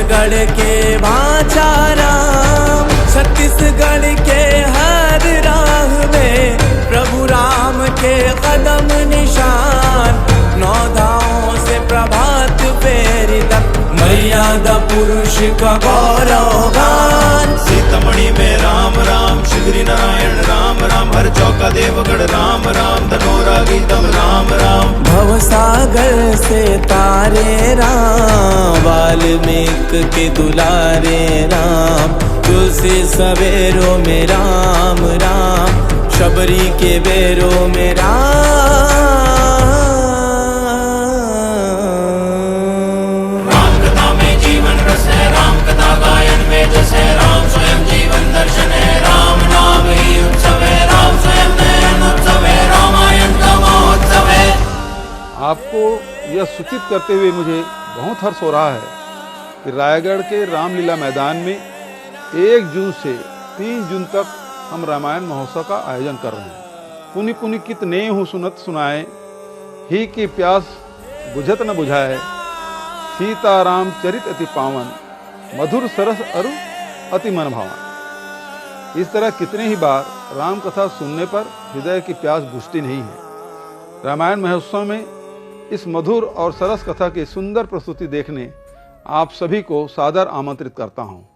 छत्तीसगढ़ के भाषा राम, छत्तीसगढ़ के हर राह में प्रभु राम के कदम निशान। 9 धामों से प्रभात फेरी तक मर्यादा पुरुष का गौरव गान। सीतामढ़ी में राम राम, श्री नारायण राम राम, हर चौका देवगढ़ राम राम, धनोरा गीतम राम राम। भवसागर से तारे राम, वाल्मीकि के दुलारे राम, तुलसी सवेरों में राम राम, शबरी के बेरों में राम। राम कथा में जीवन रस है, राम कथा गायन में जस है, राम स्वयं जीवन दर्शन है, राम नाम ही उत्सव है, राम स्वयं नयन उत्सव है, रामायण का महोत्सव है। आपको यह सूचित करते हुए मुझे बहुत हर्ष हो रहा है कि रायगढ़ के रामलीला मैदान में 1 जून से 3 जून तक हम रामायण महोत्सव का आयोजन कर रहे हैं। पुनि पुनि कित ने हूँ सुनत सुनाए, ही की प्यास बुझत न बुझाए, सीताराम चरित अति पावन, मधुर सरस अरु अति मन भावन। इस तरह कितने ही बार राम कथा सुनने पर हृदय की प्यास बुझती नहीं है। रामायण महोत्सव में इस मधुर और सरस कथा की सुंदर प्रस्तुति देखने आप सभी को सादर आमंत्रित करता हूँ।